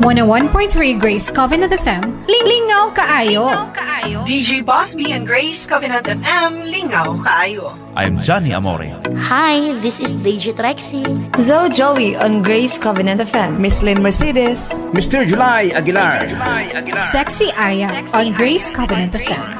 101.3 Grace Covenant FM, Lingaw Kaayo. DJ Boss B and Grace Covenant FM, Lingaw Kaayo. I'm Johnny Amore. Hi, this is DJ Trexie. Zoe Joey on Grace Covenant FM. Miss Lynn Mercedes. Mr. July Aguilar. Sexy Aya on Grace Covenant FM.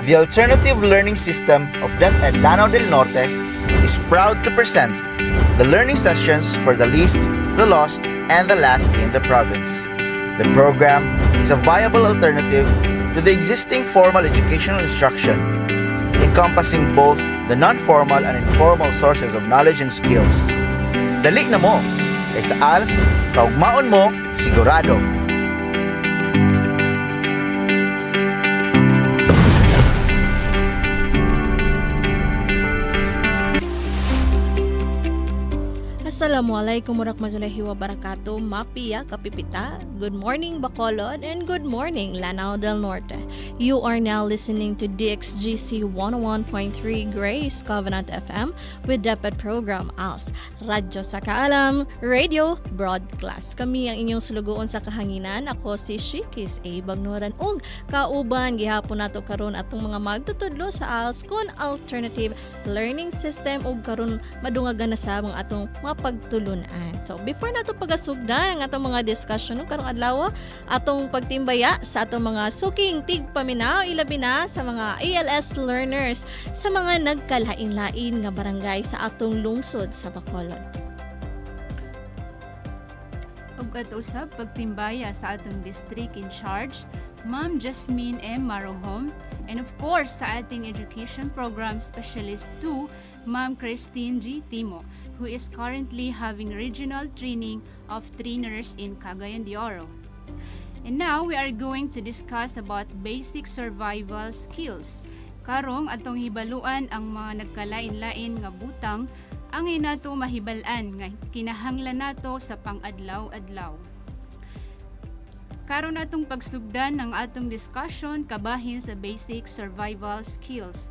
The alternative learning system of DepEd Lanao del Norte is proud to present the learning sessions for the least, the lost, and the last in the province. The program is a viable alternative to the existing formal educational instruction, encompassing both the non-formal and informal sources of knowledge and skills. Dali na mo! Kay sa ALS, kaugmaon mo, sigurado! Assalamualaikum warahmatullahi wabarakatuh. Mapia kapipita. Good morning Bacolod and good morning Lanao del Norte. You are now listening to DXGC 101.3 Grace Covenant FM with DepEd program Als Radyo sa Kaalam Radio Broadcast. Kami ang inyong sulugoon sa kahanginan. Ako si Shikis A. Bagnuran ug kauban gihapon nato karon atong mga magtutudlo sa ALS kon alternative learning system ug karon madungagan na sa mga atong mga pagtulunan. So before nato pagasugdan ang atong mga discussion karong adlaw, atong pagtimbaya sa atong mga suking tigpaminaw ilabi na sa mga ALS learners sa mga nagkalain-lain nga barangay sa atong lungsod sa Bacolod. Ug ato usab pagtimbaya sa atong district in charge, Ma'am Jasmine M. Marohom, and of course sa ating education program specialist 2, Ma'am Christine G. Timo, who is currently having regional training of trainers in Cagayan de Oro. And now we are going to discuss about basic survival skills. Karong atong hibaluan ang mga nagkalain-lain nga butang ang inato mahibalan nga kinahanglan nato sa pang-adlaw-adlaw. Karon atong pagsugdan ng atong discussion kabahin sa basic survival skills.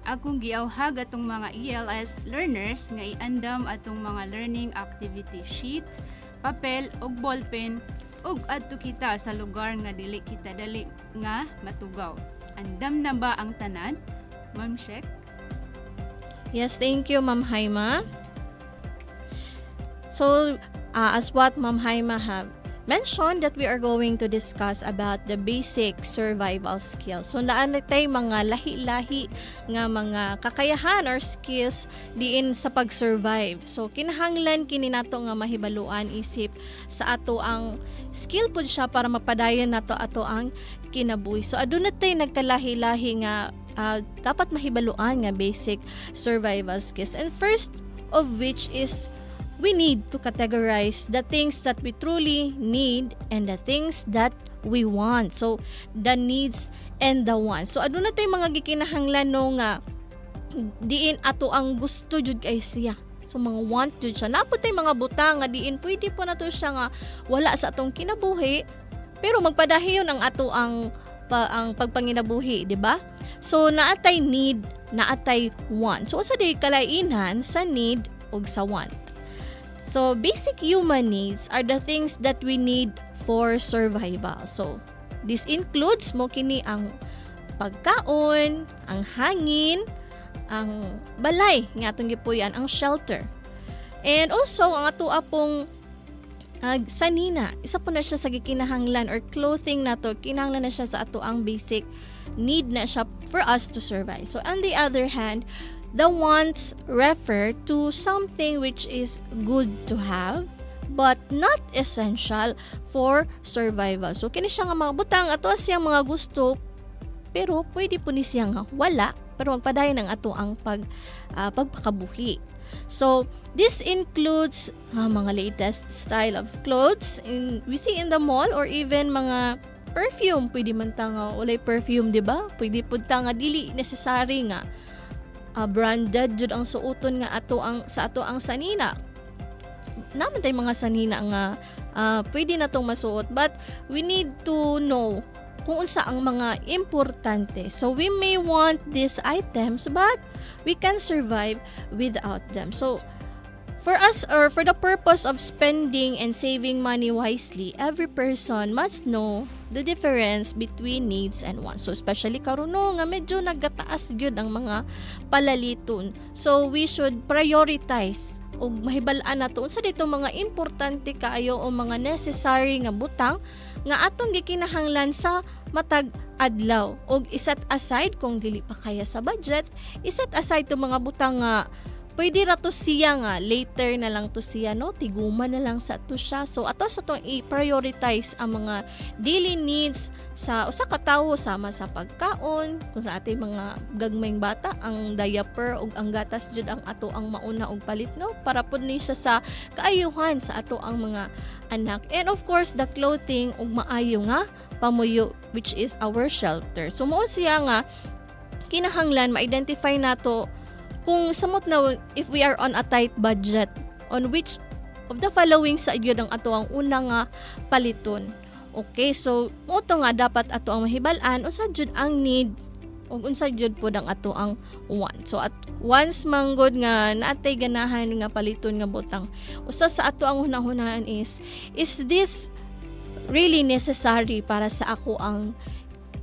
Akong giawhag atong mga ELS learners nga iandam atong mga learning activity sheet, papel ug ballpen ug adto kita sa lugar nga dili kita dali nga matugaw. Andam na ba ang tanan? Ma'am Shek? Yes, thank you Ma'am Haima. So, as what Ma'am Haima have mentioned that we are going to discuss about the basic survival skills. So, laan natay mga lahi-lahi nga mga kakayahan or skills diin sa pag-survive. So, kinahanglan kini nato nga mahibaluan isip sa ato ang skill pud siya para mapadayon nato ato ang kinabuhi. So, aduna tay nagkalahi-lahi nga dapat mahibaluan nga basic survival skills. And first of which is we need to categorize the things that we truly need and the things that we want. So, the needs and the wants. So, aduna tay mga gikinahanglan no nga diin ato ang gusto jud kay siya. So, mga want jud siya. Napod tay mga butang nga diin pwede po na to siya nga wala sa atong kinabuhi pero magpadahiyon ang ato ang pagpanginabuhi, di ba? So, naatay need, naatay want. So, sa di kalainan sa need ug sa want. So, basic human needs are the things that we need for survival. So, this includes mo kini ang pagkaon, ang hangin, ang balay nga atong gipuy-an, ang shelter. And also ang ato apong sanina, isa po na siya sa gikinahanglan or clothing nato, kinahanglan na siya sa ato ang basic need na siya for us to survive. So on the other hand, the wants refer to something which is good to have but not essential for survival. So kini siya nga mga butang, ato siyang mga gusto pero pwede po ni siya nga wala pero magpadayon ang ato ang pagpakabuhi. So this includes mga latest style of clothes we see in the mall, or even mga perfume. Pwede man ta nga ulay perfume, di ba? Pwede pud ta nga dili necessary nga branded jud ang suoton nga sa ato ang sanina. Naman tay mga sanina nga pwede na tong masuot, but we need to know kung unsa ang mga importante. So we may want these items but we can survive without them. So for us, or for the purpose of spending and saving money wisely, every person must know the difference between needs and wants. So especially karon nga medyo nagataas gyud ang mga palaliton. So we should prioritize o mahibalaan nato unsa dito mga importante kaayo o mga necessary nga butang nga atong gikinahanglan sa matag adlaw, og iset aside kung dili pa kaya sa budget, iset aside to mga butang nga pwede ra to siya nga later na lang to siya, no, tiguman na lang sa to siya. So ato sa tong i-prioritize ang mga daily needs sa usa ka tawo, sama sa pagkaon, kung sa ating mga gagmayng bata ang diaper ug ang gatas jud ang ato ang mauna og palit, no, para pud ni siya sa kaayuhan sa ato ang mga anak. And of course the clothing ug maayo nga pamuyo, which is our shelter. So mao siya nga kinahanglan ma-identify nato kung samot na if we are on a tight budget, on which of the following sa gyud ang ato ang una nga paliton. Okay, so mo to nga dapat ato ang mahibal-an unsa jud ang need ug unsa jud pod ang ato ang want. So at once manggod nga naatay ganahan nga paliton nga butang, usa sa ato ang hunahunaan is this really necessary para sa ako ang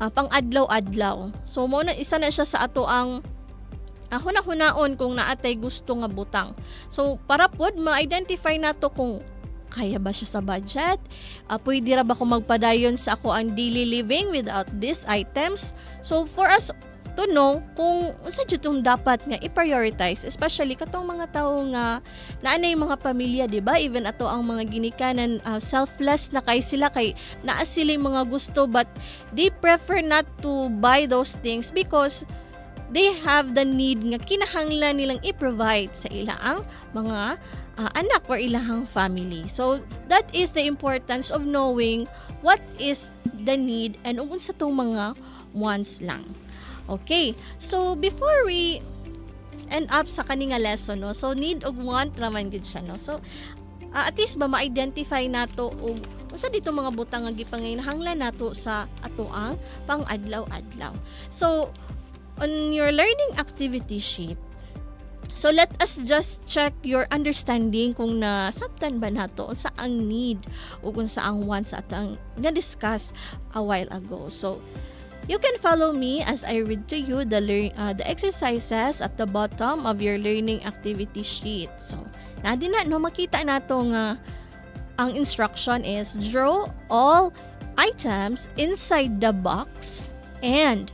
pang-adlaw-adlaw. So mo na isa na siya sa ato ang hunahunaon kung naatay gusto nga butang. So para pod ma-identify nato kung kaya ba siya sa budget, pwede ra ba ko magpadayon sa ako ang daily living without these items. So for us to know kung unsa jud tong dapat nga i-prioritize, especially katong mga tawo nga naanay mga pamilya, di ba? Even ato ang mga ginikanan selfless na kay sila, kay naa sila mga gusto but they prefer not to buy those things because they have the need nga kinahanglan nilang i-provide sa ilang mga anak or ilang family. So that is the importance of knowing what is the need and unsa tong mga wants lang. Okay, so before we end up sa kaninga lesson, no, so need og want raman gid siya, no. So at least ba ma-identify nato og usa dito mga butang nga gipanginahanglan nato sa atoang pang-adlaw-adlaw. So on your learning activity sheet, so let us just check your understanding kung nasabtan ba nato unsa ang need o kung sa ang wants at ang na-discuss a while ago. So you can follow me as I read to you the exercises at the bottom of your learning activity sheet. So nadi na no makita nato nga ang instruction is draw all items inside the box and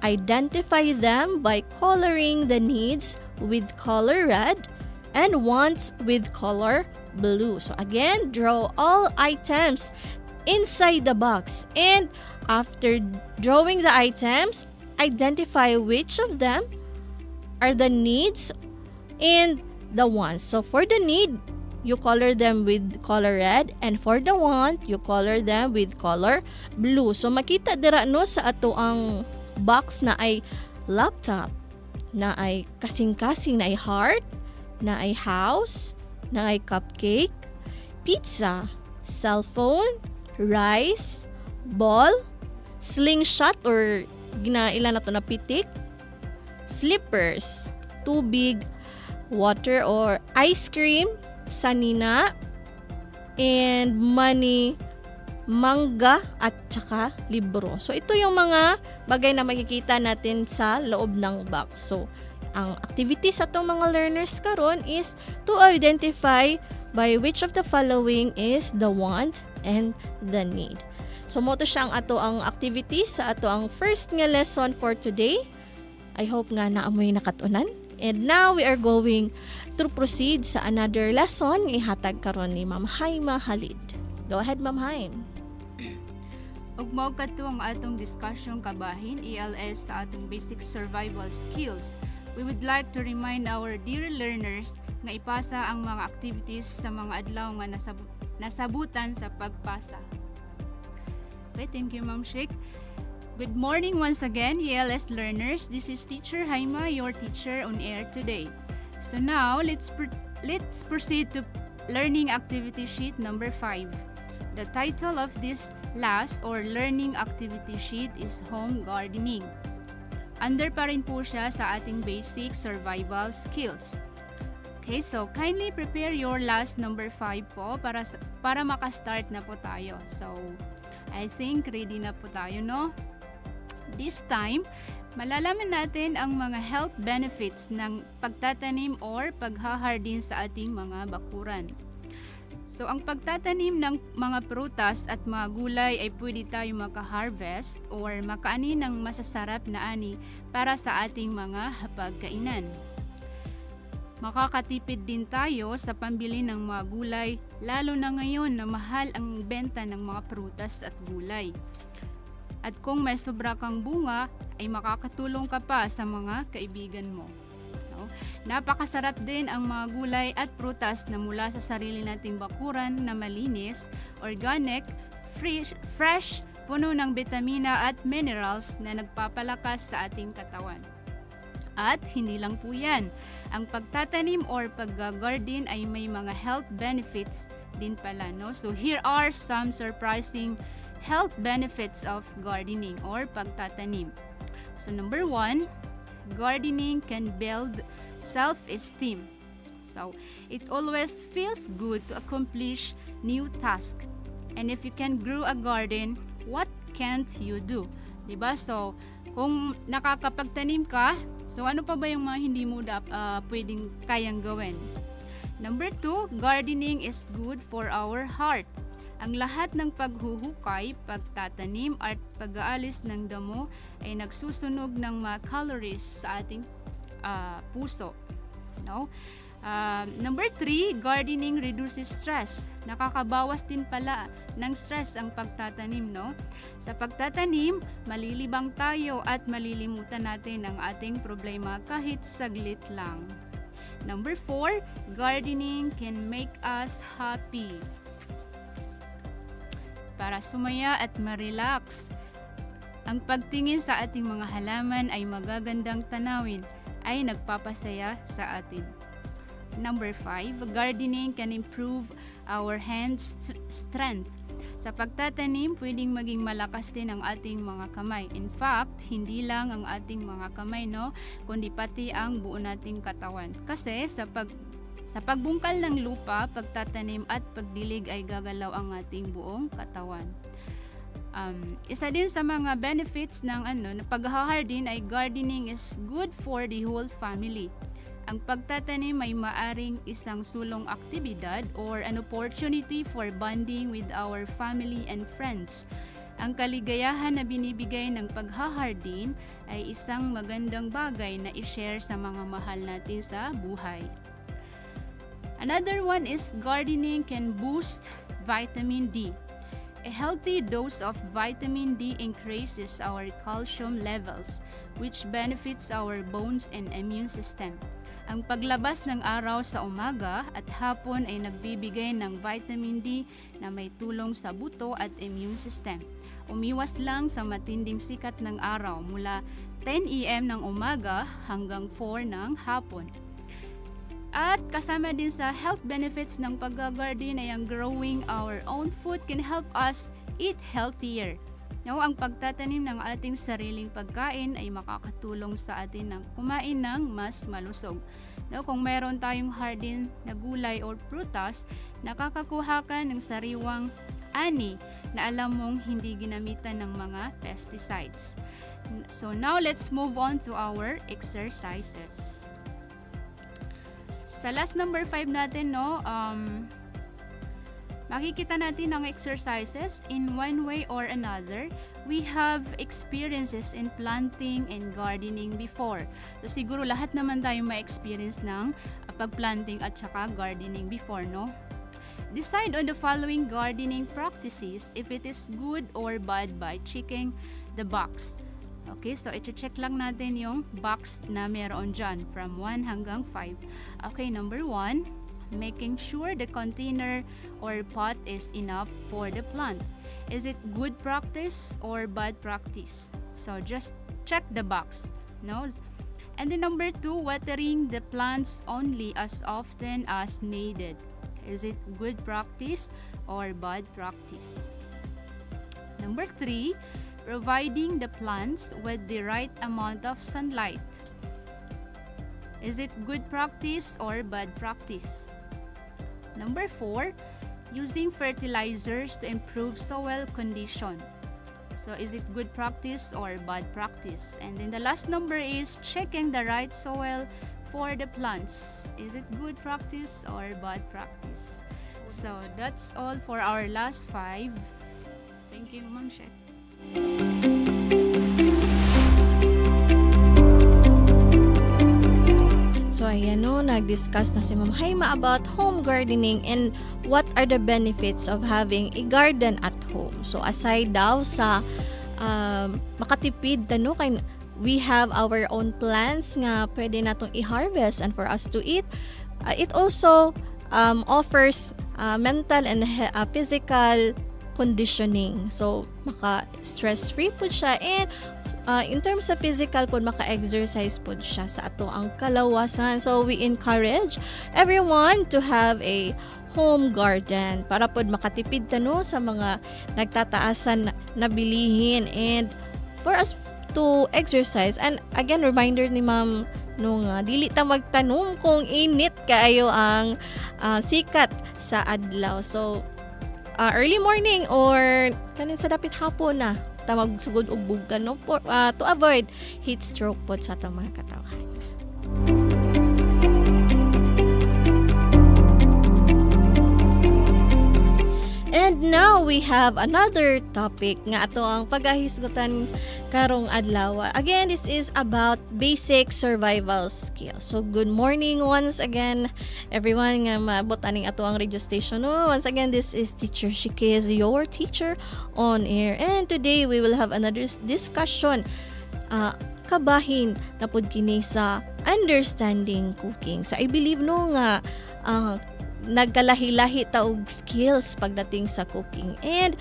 identify them by coloring the needs with color red and wants with color blue. So again, draw all items inside the box, and after drawing the items, identify which of them are the needs and the wants. So for the need, you color them with color red, and for the want, you color them with color blue. So makita dira no sa ato ang box na ay laptop, na ay kasing-kasing, na ay heart, na ay house, na ay cupcake, pizza, cellphone, rice, ball, slingshot or ginailan nato na pitik, slippers, tubig, water or ice cream, sanina, and money, mangga at saka libro. So ito yung mga bagay na makikita natin sa loob ng box. So Ang activities sa itong mga learners karon is to identify by which of the following is the want and the need. So mo to siya ang activities sa ato ang first nga lesson for today. I hope nga naamoy nakatunan. And now we are going to proceed sa another lesson ihatag karon ni Ma'am Haima Halid. Go ahead, Ma'am Haim. Ug mao kadto ang atong discussion kabahin ELS sa atong basic survival skills. We would like to remind our dear learners nga ipasa ang mga activities sa mga adlaw nga nasabutan sa pagpasa. Okay, thank you, Ma'am Sheikh. Good morning once again, ELS learners. This is Teacher Haima, your teacher on air today. So now, let's proceed to learning activity sheet number 5. The title of this last or learning activity sheet is home gardening. Under pa rin po siya sa ating basic survival skills. Okay, so kindly prepare your last number 5 po para makastart na po tayo. So, I think ready na po tayo, no? This time, malalaman natin ang mga health benefits ng pagtatanim or paghahardin sa ating mga bakuran. So, ang pagtatanim ng mga prutas at mga gulay ay pwede tayo maka-harvest or makaani ng masasarap na ani para sa ating mga hapagkainan. Makakatipid din tayo sa pambili ng mga gulay, lalo na ngayon na mahal ang benta ng mga prutas at gulay. At kung may sobra kang bunga, ay makakatulong ka pa sa mga kaibigan mo. Napakasarap din ang mga gulay at prutas na mula sa sarili nating bakuran na malinis, organic, fresh, puno ng bitamina at minerals na nagpapalakas sa ating katawan. At hindi lang po yan. Ang pagtatanim or pag-garden ay may mga health benefits din pala, no? So here are some surprising health benefits of gardening or pagtatanim. So number 1, gardening can build self-esteem. So, it always feels good to accomplish new tasks. And if you can grow a garden, what can't you do? Diba? So, kung nakakapagtanim ka, so ano pa ba yung mga hindi mo pwedeng kayang gawin? Number 2, gardening is good for our heart. Ang lahat ng paghuhukay, pagtatanim at pag-aalis ng damo ay nagsusunog ng mga calories sa ating puso. No? Number 3, gardening reduces stress. Nakakabawas din pala ng stress ang pagtatanim, no? Sa pagtatanim, malilibang tayo at malilimutan natin ang ating problema kahit saglit lang. Number 4, gardening can make us happy. Para sumaya at ma-relax. Ang pagtingin sa ating mga halaman ay magagandang tanawin ay nagpapasaya sa atin. Number 5, gardening can improve our hand strength. Sa pagtatanim, pwedeng maging malakas din ang ating mga kamay. In fact, hindi lang ang ating mga kamay, no, kundi pati ang buo nating katawan. Kasi sa pagbungkal ng lupa, pagtatanim at pagdilig ay gagalaw ang ating buong katawan. Isa din sa mga benefits ng paghahardin ay gardening is good for the whole family. Ang pagtatanim ay maaring isang sulong aktibidad or an opportunity for bonding with our family and friends. Ang kaligayahan na binibigay ng paghahardin ay isang magandang bagay na i-share sa mga mahal natin sa buhay. Another one is gardening can boost vitamin D. A healthy dose of vitamin D increases our calcium levels, which benefits our bones and immune system. Ang paglabas ng araw sa umaga at hapon ay nagbibigay ng vitamin D na may tulong sa buto at immune system. Umiwas lang sa matinding sikat ng araw mula 10 AM ng umaga hanggang 4 ng hapon. At kasama din sa health benefits ng pag-garden ay ang growing our own food can help us eat healthier. Now, ang pagtatanim ng ating sariling pagkain ay makakatulong sa atin ng kumain ng mas malusog. Now, kung meron tayong garden na gulay or prutas, nakakakuha ka ng sariwang ani na alam mong hindi ginamitan ng mga pesticides. So now let's move on to our exercises. Sa last number 5 natin, makikita natin ang exercises in one way or another. We have experiences in planting and gardening before. So siguro lahat naman tayo may experience ng pagplanting at saka gardening before, no? Decide on the following gardening practices if it is good or bad by checking the box. Okay, so i-check lang natin yung box na meron dyan from 1 hanggang 5. Okay, number 1, making sure the container or pot is enough for the plant. Is it good practice or bad practice? So just check the box, no? And then number 2, watering the plants only as often as needed. Is it good practice or bad practice? Number 3, providing the plants with the right amount of sunlight. Is it good practice or bad practice? Number 4, using fertilizers to improve soil condition. So is it good practice or bad practice? And then the last number is checking the right soil for the plants. Is it good practice or bad practice? So that's all for our last 5. Thank you, Ma'am Shet. So ayan nag-discuss na si Ma'am Haima about home gardening and what are the benefits of having a garden at home. So aside daw sa makatipid kay we have our own plants nga pwede natong i-harvest and for us to eat, it also offers mental and physical conditioning. So, maka-stress-free po siya and in terms of physical po, maka-exercise po siya sa ato ang kalawasan. So, we encourage everyone to have a home garden para po makatipid sa mga nagtataasan na bilihin and for us to exercise. And again, reminder ni Ma'am nung dili ta magtanong kung init kaayo ang sikat sa adlaw. So, early morning or kanin sa dapit hapon na ta magsugod og bugkan to avoid heat stroke po sa atong mga katawhan. And now we have another topic nga ato ang pagahisgutan karong adlaw. Again, this is about basic survival skills. So good morning once again everyone nga maabot aning ato ang radio station. Once again, this is Teacher Shikez, your teacher on air. And today we will have another discussion. Kabahin na pud kini sa understanding cooking. So I believe nga nagkalahi-lahi ta og skills pagdating sa cooking and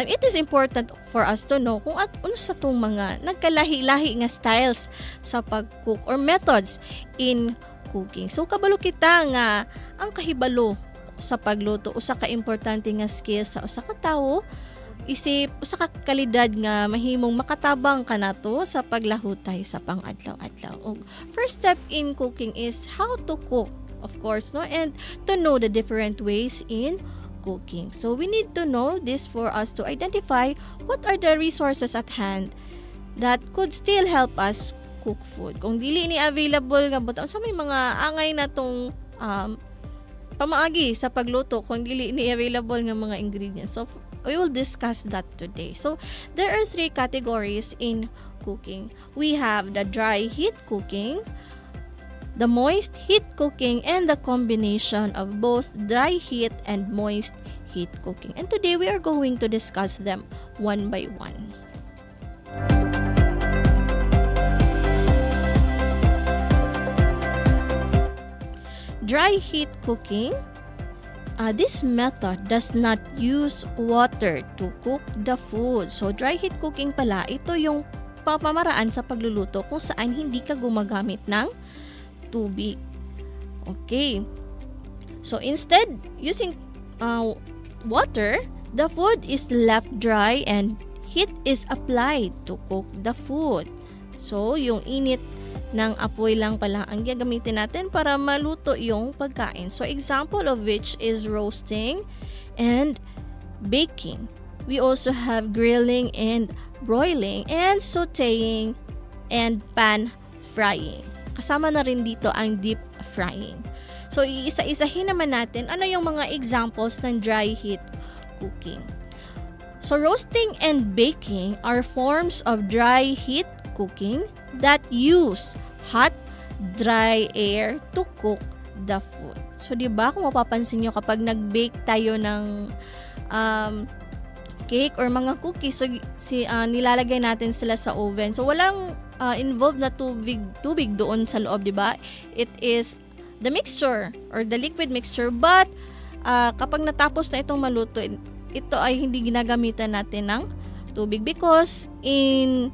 it is important for us to know kung ano sa tong mga nagkalahi-lahi nga styles sa pag-cook or methods in cooking. So kabalo kita nga ang kahibalo sa pagluto usa ka importante nga skills sa usa ka tawo isip usa ka kalidad nga mahimong makatabang kanato sa paglahutay sa pang-adlaw-adlaw. First step in cooking is how to cook, of course, and to know the different ways in cooking. So we need to know this for us to identify what are the resources at hand that could still help us cook food. Kung dili ni available nga buton sa may mga angay na tong pamaagi sa pagluto kung dili ni available nga mga ingredients. So we will discuss that today. So there are 3 categories in cooking. We have the dry heat cooking, the moist heat cooking, and the combination of both dry heat and moist heat cooking. And today we are going to discuss them one by one. Dry heat cooking. This method does not use water to cook the food. So dry heat cooking pala, ito yung pamamaraan sa pagluluto kung saan hindi ka gumagamit ng tubig. Okay. So instead, using water, the food is left dry and heat is applied to cook the food. So yung init ng apoy lang pala ang gagamitin natin para maluto yung pagkain. So example of which is roasting and baking. we also have grilling and broiling, and sauteing and pan frying. Kasama na rin dito ang deep frying. So, iisa-isahin naman natin ano yung mga examples ng dry heat cooking. So, roasting and baking are forms of dry heat cooking that use hot, dry air to cook the food. So, di ba kung mapapansin nyo kapag nag-bake tayo ng cake or mga cookies, so nilalagay natin sila sa oven. So, walang involved na tubig doon sa loob, di ba? It is the mixture or the liquid mixture, but kapag natapos na itong maluto, ito ay hindi ginagamitan natin ng tubig because in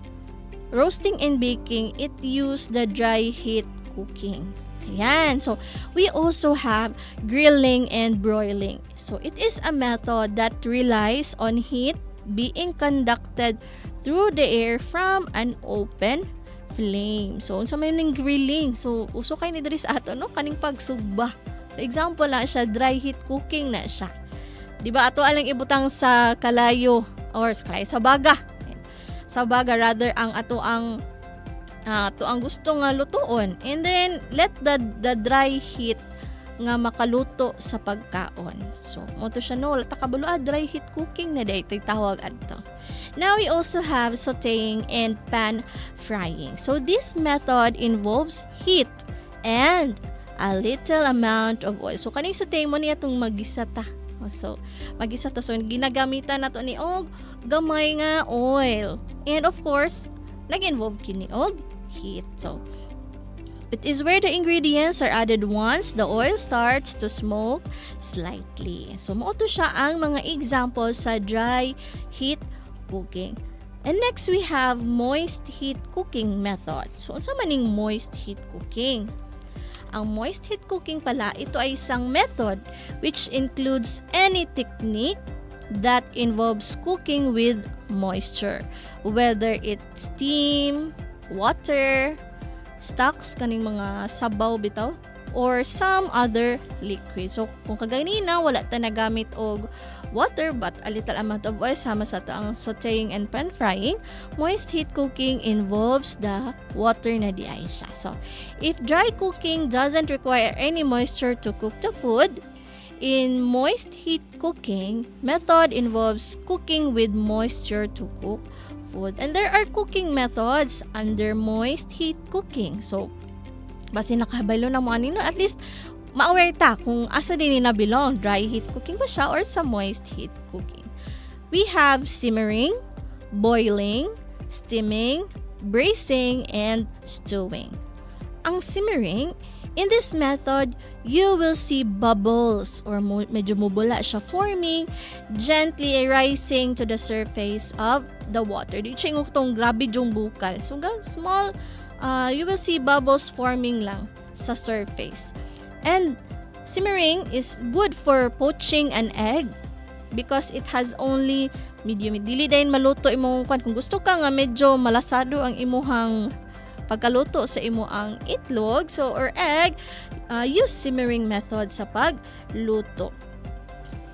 roasting and baking, it use the dry heat cooking. Ayan. So, we also have grilling and broiling. So, it is a method that relies on heat being conducted through the air from an open flame. So, unsa may ning grilling? So, uso kay ni diri sa ato, no? Kaning pagsugba. So, example na siya, dry heat cooking na siya. Di ba ato alang ibutang sa kalayo or sa baga. Sa baga, rather ang ato ang gusto nga lutuon, and then let the dry heat nga makaluto sa pagkaon. So mo to siya, no, takabalo dry heat cooking na day tawag adto. Now we also have sauteing and pan frying. So this method involves heat and a little amount of oil. So kaning sauteing mo niya itong magisata. So magisata, so ginagamitan nato ni og gamay nga oil. And of course, nag-involve kini og heat. So, it is where the ingredients are added once the oil starts to smoke slightly. So, mao to siya ang mga examples sa dry heat cooking. And next, we have moist heat cooking method. So, unsa man ning moist heat cooking? Ang moist heat cooking pala, ito ay isang method which includes any technique that involves cooking with moisture, whether it's steam, water, stocks, kaning mga sabaw bitaw, or some other liquid. So, kung kaganina, wala ta nagamit og water but a little amount of oil sama sa ito ang sauteing and pan frying, moist heat cooking involves the water na di ay siya. So, if dry cooking doesn't require any moisture to cook the food, in moist heat cooking, method involves cooking with moisture to cook food. And there are cooking methods under moist heat cooking. So, basta nakabaylo na mo anino, at least ma-aware ta kung asa din na belong, dry heat cooking ba siya or sa moist heat cooking. We have simmering, boiling, steaming, braising, and stewing. Ang simmering, in this method, you will see bubbles or medyo mubula siya forming, gently rising to the surface of the water. Di siya itong grabe yung bukal. So, small, you will see bubbles forming lang sa surface. And simmering is good for poaching an egg because it has only medium. Dili dayon maluto imong kwan. Kung gusto ka nga medyo malasado ang imuhang pagkaluto sa imo ang itlog, so or egg, use simmering method sa pagluto.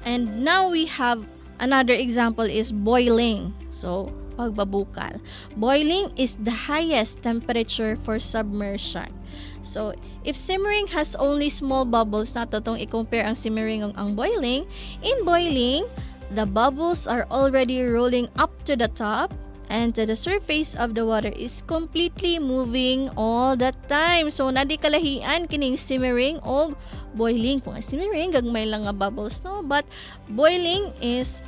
And now we have another example is boiling. So, pagbabukal. Boiling is the highest temperature for submersion. So, if simmering has only small bubbles, nato tong i-compare ang simmering ang boiling. In boiling, the bubbles are already rolling up to the top and to the surface of the water is completely moving all the time. So, nadi kalahian kining simmering o boiling. Kung simmering, gagmay lang nga bubbles, no? But boiling is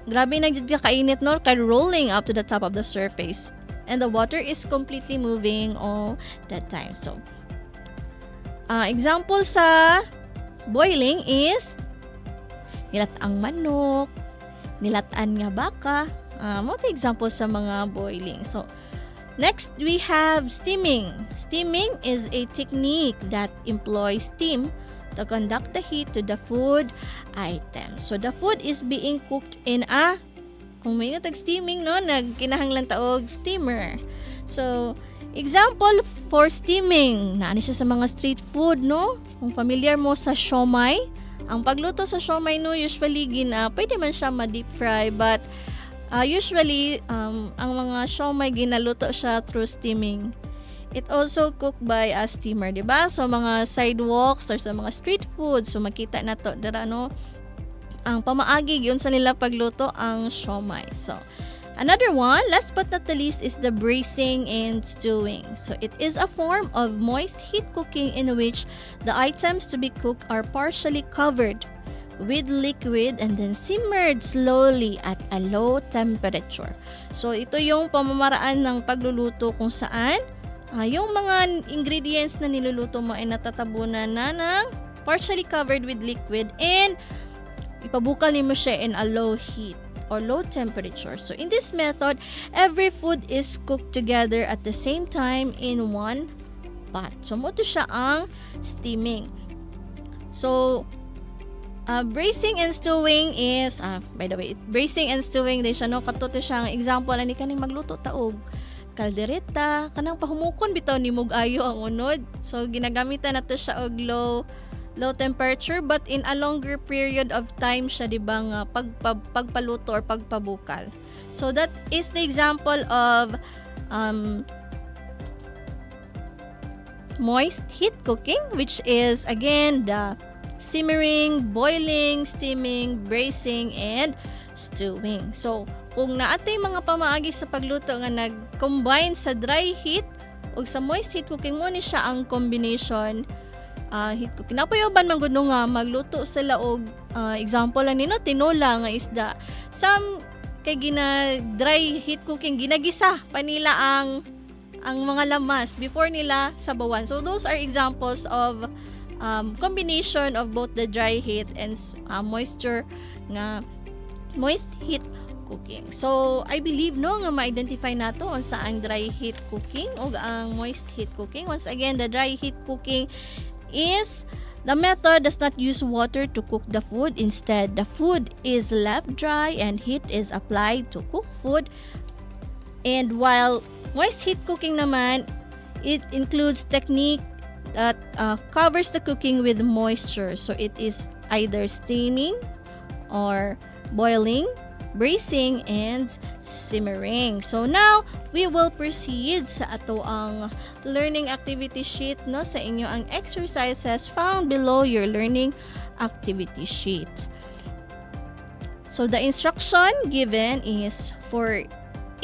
grabe na jud kainit, no? Kay rolling up to the top of the surface. And the water is completely moving all the time. So, example sa boiling is nilatang manok, nilataan nga baka. Mga example sa mga boiling. So, next we have steaming. Steaming is a technique that employs steam to conduct the heat to the food item. So, the food is being cooked in a, kung may steaming, no, nagkinahanglan taog steamer. So, example for steaming, naani siya sa mga street food, no? Kung familiar mo sa siomai, Ang pagluto sa siomai no, usually pwede man siya ma-deep fry, but usually ang mga siomai ginaluto siya through steaming. It also cooked by a steamer, diba? So mga sidewalks or sa mga street food, so makita na to dara no, ang pamaagi yun sa nila pagluto ang siomai. So another one, last but not the least, is the braising and stewing. So it is a form of moist heat cooking in which the items to be cooked are partially covered with liquid and then simmered slowly at a low temperature. So ito yung pamamaraan ng pagluluto kung saan yung mga ingredients na niluluto mo ay natatabunan na ng partially covered with liquid and ipabukal mo siya in a low heat or low temperature. So in this method, every food is cooked together at the same time in one pot. So mo to siya ang steaming. So braising and stewing is by the way, braising and stewing din siya no, katuto siya ang example ani kaning magluto taog kaldereta kanang pahumukon bitaw ni mugayo ang unod. So ginagamitan nato siya og low temperature but in a longer period of time siya, di ba, nga pagpaluto or pagpabukal. So that is the example of moist heat cooking, which is again the simmering, boiling, steaming, braising, and stewing. So kung naatay mga pamaagi sa pagluto nga nag-combine sa dry heat o sa moist heat cooking, mo ni siya ang combination heat cooking. Napayoban man gud nga magluto sila og example lang nino tinola nga isda. Some kay dry heat cooking ginagisa pa nila ang mga lamas before nila sabawan. So those are examples of combination of both the dry heat and moist heat cooking. So I believe no nga ma-identify nato unsa ang dry heat cooking ug ang moist heat cooking. Once again, the dry heat cooking is the method does not use water to cook the food. Instead, the food is left dry and heat is applied to cook food. And while moist heat cooking naman, it includes technique that covers the cooking with moisture. So it is either steaming or boiling, braising, and simmering. So now we will proceed sa ato ang learning activity sheet no, sa inyo ang exercises found below your learning activity sheet. So the instruction given is for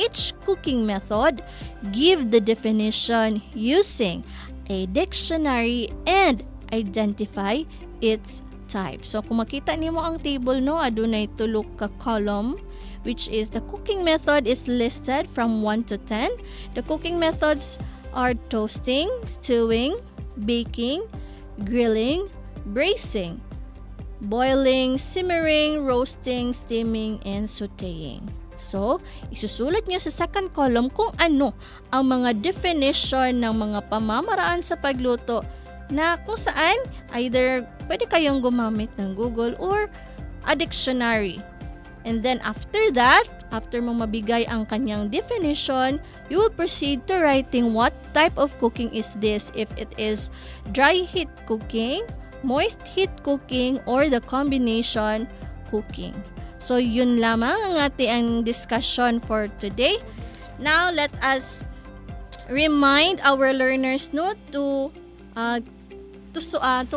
each cooking method, give the definition using a dictionary and identify its type. So kung makita nimo ang table no, adunay tulo ka column, which is the cooking method is listed from 1 to 10. The cooking methods are toasting, stewing, baking, grilling, braising, boiling, simmering, roasting, steaming, and sautéing. So, isusulat niyo sa second column kung ano ang mga definition ng mga pamamaraan sa pagluto na kung saan either pwede kayong gumamit ng Google or a dictionary. And then after that, after mo mabigay ang kanyang definition, you will proceed to writing what type of cooking is this, if it is dry heat cooking, moist heat cooking, or the combination cooking. So yun lamang ang ating discussion for today. Now let us remind our learners no to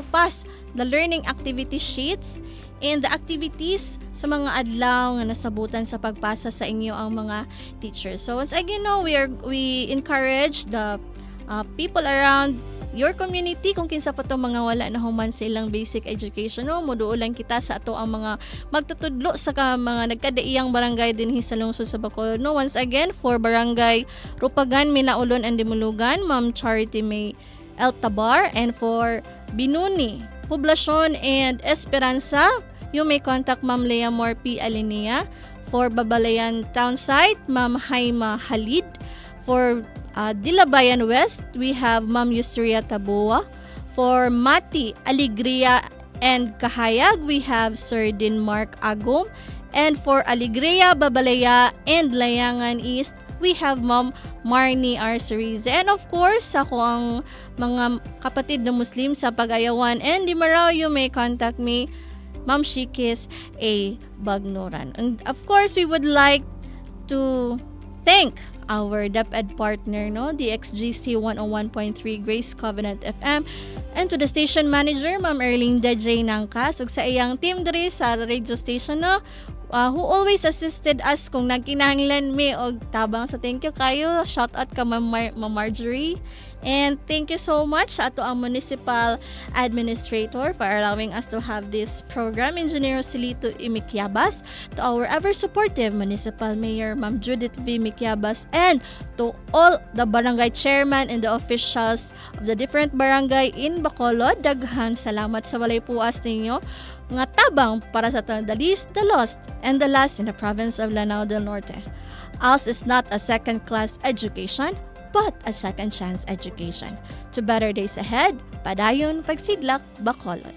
pass the learning activity sheets and the activities sa mga adlaw nga nasabutan sa pagpasa sa inyo ang mga teachers. So once again no, we encourage the people around your community kung kinsa pa to mga wala na human sa ilang basic education no, moduolan kita sa ato ang mga magtutudlo sa mga nagkadaiyang barangay dinhi sa lungsod sa Bacolod no. Once again, for barangay Rupagan, Minaulon and Dimulugan, Ma'am Charity May Eltabar, and for Binuni, Poblacion and Esperanza, you may contact Ma'am Lea Morpi Alinea. For Babalayan Townsite, Ma'am Haima Halid. For Dilabayan West, we have Ma'am Yusria Taboa. For Mati, Alegria and Kahayag, we have Sir Dinmark Agom. And for Alegria, Babalaya and Layangan East, we have Ma'am Marnie Arcerize. And of course, ako ang mga kapatid na Muslim sa Pag-ayawan and Dimaraw, you may contact me Ma'am Shikis A. Bagnoran. And of course, we would like to thank our DepEd partner, no, the XGC 101.3 Grace Covenant FM, and to the station manager, Ma'am Erling DJ Nangkas, ug sa iyang team diri sa radio station, no, who always assisted us kung nagkinahanglan mi og tabang. So thank you kayo. Shout out ka Ma'am Marjorie. And thank you so much sa ato ang municipal administrator for allowing us to have this program, Engineer Silito Imikyabas, to our ever supportive municipal mayor, Ma'am Judith V. Mikyabas, and to all the barangay chairman and the officials of the different barangay in Bacolod. Daghan salamat sa walay puas ninyo nga tabang para sa the least, the lost, and the last in the province of Lanao del Norte. Als is not a second-class education, but a second chance education. To better days ahead, padayon pagsidlak Bacolod.